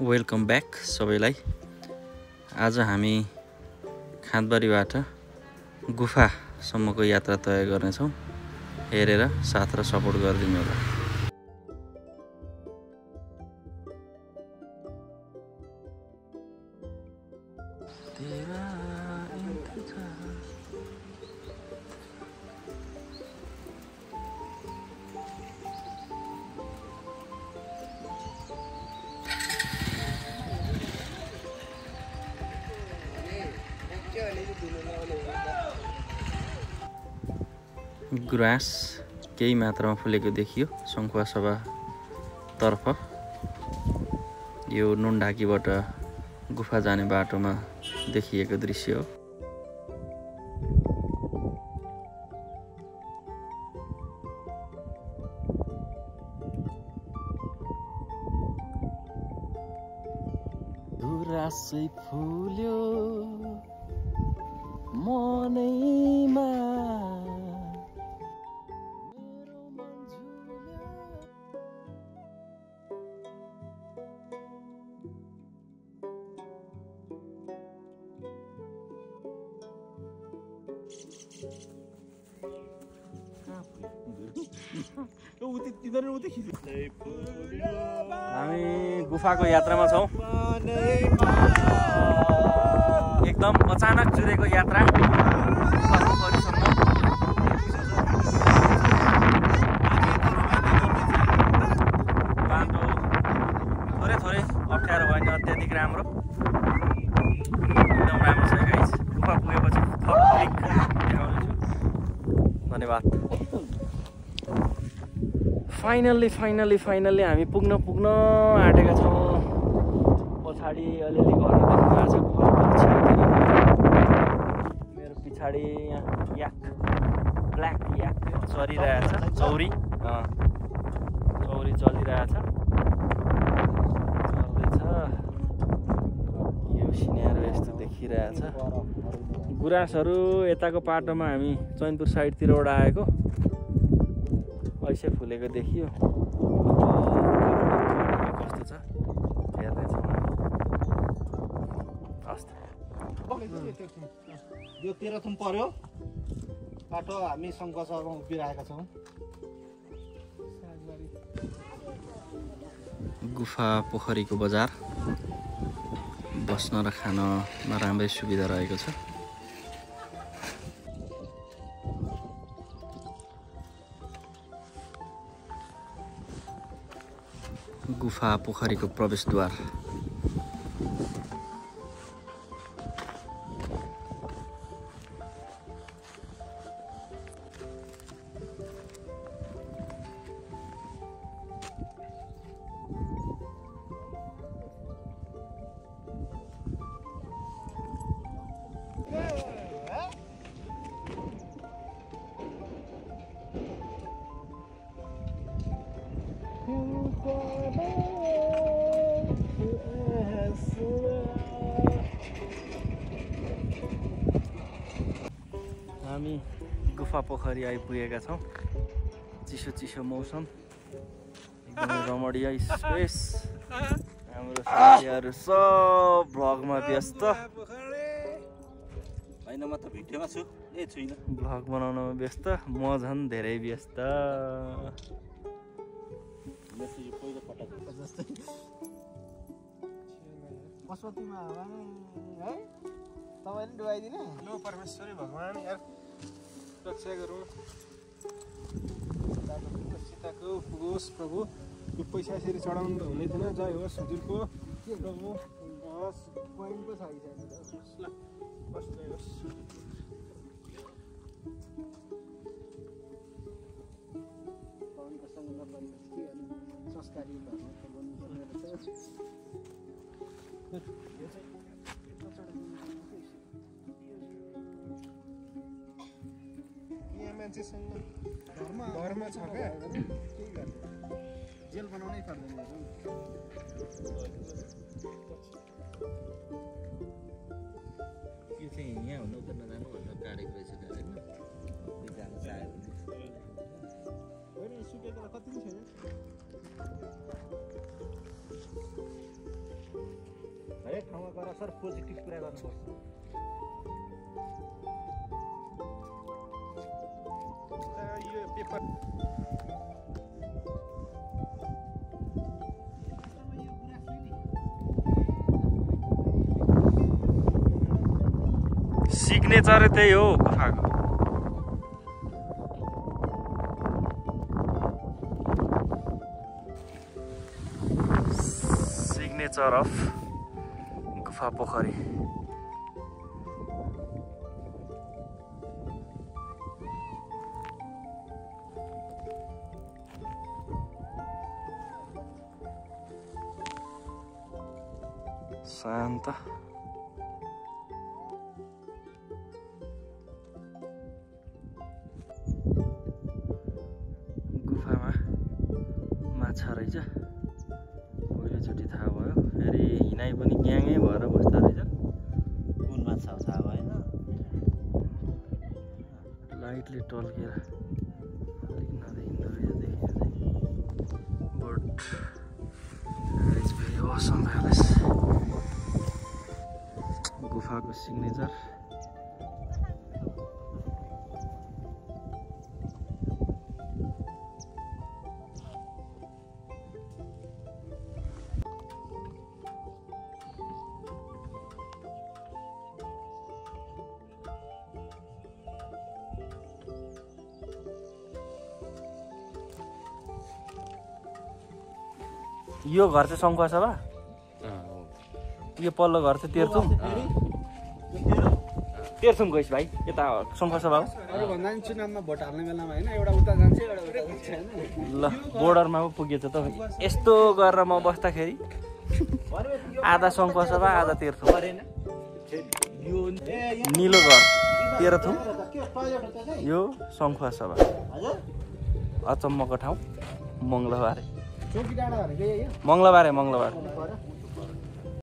Welcome back सबैलाई। आज हामी खाँदबारीबाट गुफासम्मको यात्रा तय गर्नेछौँ। हेरेर साथ र सपोर्ट गरिदिनु होला। गुराँस केही मात्रामा फुलेको देखियो सङ्खुवासभा तर्फ। यो नुनढाकीबाट गुफा जाने बाटोमा देखिएको दृश्य हो। गुराँसै फुल्यो मनैमा, हामी गुफाको यात्रामा छौँ। एकदम अचानक जुरेको यात्रा गुफापोखरीसम्म। बाटो थोरै थोरै अप्ठ्यारो भएन, अत्याधिक राम्रो, एकदम राम्रो छ गाइस। गुफा पुगेपछि थप क्लिक देखाउनेछु। धन्यवाद। फाइनल्ली हामी पुग्न आँटेका छौँ। पछाडि अलिअलि घर देख्नु छ गुफाको छेउतिर। मेरो पछाडि याक, ब्ल्याक याक चरिरहेछ। चौरी चलिरहेछ, चल्दैछ। यो सिनेरो यस्तो देखिरहेछ। गुराँसहरू यताको पाटोमा हामी चैनपुर साइडतिरबाट आएको, ऐसे फुलेको देखियो। कस्तो छ हेर्दैछौँ। यो तेह्रथुम पर्यो बाटो। हामी शङ्करसरमा उभिरहेका छौँ। गुफा पोखरीको बजार बस्न र खानमा राम्रै सुविधा रहेको छ। गुफा पोखरीको प्रवेशद्वार। हामी गुफा पोखरी आइपुगेका छौँ। चिसो मौसम, एकदमै रमणीय स्पेस। हाम्रो साथीहरू सब भ्लगमा व्यस्त। होइन, म त भिडियोमा छु, छुइनँ। भ्लग बनाउनमा व्यस्त, म झन् धेरै व्यस्त। पशुपतिमा है तपाईँले डुबाइदिने। लो परमेश्वरी भगवान् यार रक्षा गरौँ। सीताको पुगोस् प्रभु। यो पैसा यसरी चढाउनु त हुने थिएन। जय होस् हजुरको प्रभु। बस पोइन्ट पो छ ल, बस जय होस्। संस्कारी यहाँ मान्छेसँग घरमा छ क्या, केही गर्दैन। जेल बनाउनै पर्दैन। यो चाहिँ यहाँ हुनु उता नजानु भनेर काटेको रहेछ होइन। जानु चाह्यो होइन, सुकेको त कति पनि छैन। सर पोजिटिभ कुरा गर्नुपर्छ। यो पेपर सिग्नेचर त्यही हो गुफाको। सिग्नेचर अफ गुफा पोखरी। शान्त गुफामा माछा रहेछ। पहिलोचोटि थाहा भयो। फेरि हिँडाइ पनि ग्याङै भएर बस्दा रहेछ। कुन माछा थाहा भएन। लाइटले टल्केर हिँड्दै हिँड्दो रहेछ देखिँदै। But it's very Assam palace. गुफाको सिग्नेचर। यो घर चाहिँ सङ्खुवा सभा। यो पल्लो घर चाहिँ तेर्थुम। तेर्थुम गइस भाइ यता सङ्खुवा सभा हो। अरू भन्दा पनि चुनावमा भोट हाल्ने बेलामा होइन एउटा उता जान्छ एउटा उता जान्छ होइन। ल बोर्डरमा पो पुगेछ त। यस्तो गरेर म बस्दाखेरि आधा सङ्खुवा सभा आधा तेर्थुम। निलो घर तेर्थुम, यो सङ्खुवा सभा। अचम्मको ठाउँ मङ्गलबारे। मङ्गलबारे